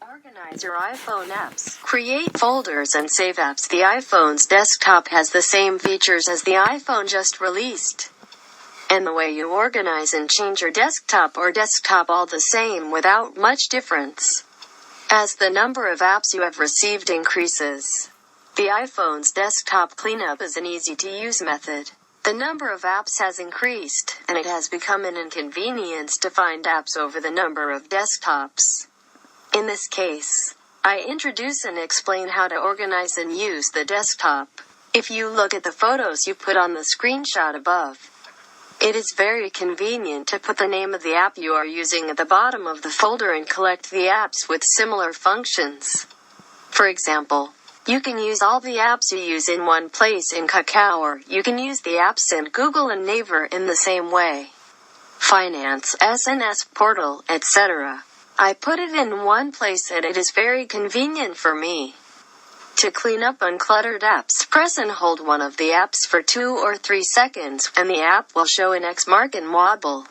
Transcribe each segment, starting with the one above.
Organize your iPhone apps. Create folders and save apps. The iPhone's desktop has the same features as the iPhone just released. And the way you organize and change your desktop all the same without much difference. As the number of apps you have received increases, the iPhone's desktop cleanup is an easy-to-use method. The number of apps has increased, and it has become an inconvenience to find apps over the number of desktops. In this case, I introduce and explain how to organize and use the desktop. If you look at the photos you put on the screenshot above, it is very convenient to put the name of the app you are using at the bottom of the folder and collect the apps with similar functions. For example, you can use all the apps you use in one place in Kakao, or you can use the apps in Google and Naver in the same way. Finance, SNS, Portal, etc. I put it in one place and it is very convenient for me. To clean up uncluttered apps, press and hold one of the apps for 2 or 3 seconds, and the app will show an X mark and wobble.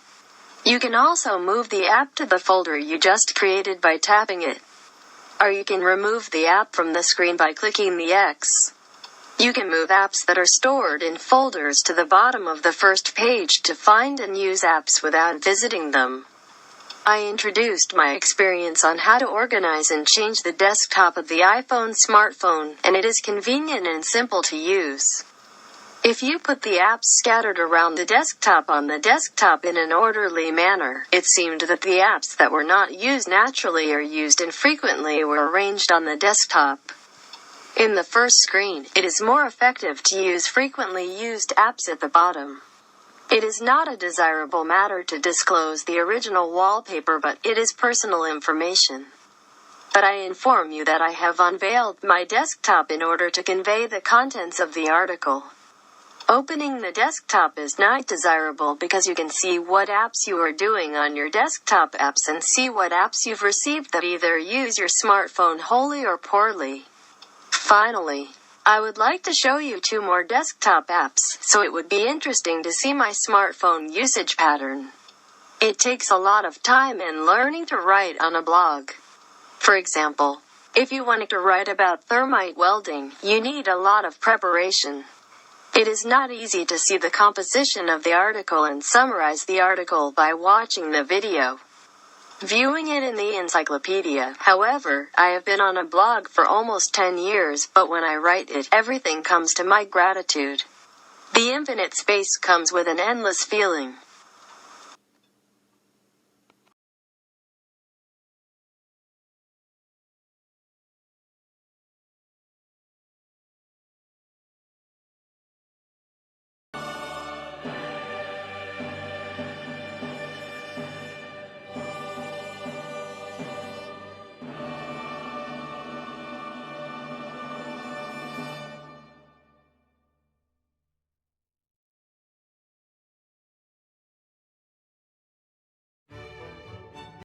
You can also move the app to the folder you just created by tapping it. Or you can remove the app from the screen by clicking the X. You can move apps that are stored in folders to the bottom of the first page to find and use apps without visiting them. I introduced my experience on how to organize and change the desktop of the iPhone smartphone, and it is convenient and simple to use. If you put the apps scattered around the desktop on the desktop in an orderly manner, it seemed that the apps that were not used naturally or used infrequently were arranged on the desktop. In the first screen, it is more effective to use frequently used apps at the bottom. It is not a desirable matter to disclose the original wallpaper, but it is personal information. But I inform you that I have unveiled my desktop in order to convey the contents of the article. Opening the desktop is not desirable because you can see what apps you are doing on your desktop apps and see what apps you've received that either use your smartphone wholly or poorly. Finally, I would like to show you 2 more desktop apps, so it would be interesting to see my smartphone usage pattern. It takes a lot of time and learning to write on a blog. For example, if you wanted to write about thermite welding, you need a lot of preparation. It is not easy to see the composition of the article and summarize the article by watching the video. Viewing it in the encyclopedia, however, I have been on a blog for almost 10 years, but when I write it, everything comes to my gratitude. The infinite space comes with an endless feeling.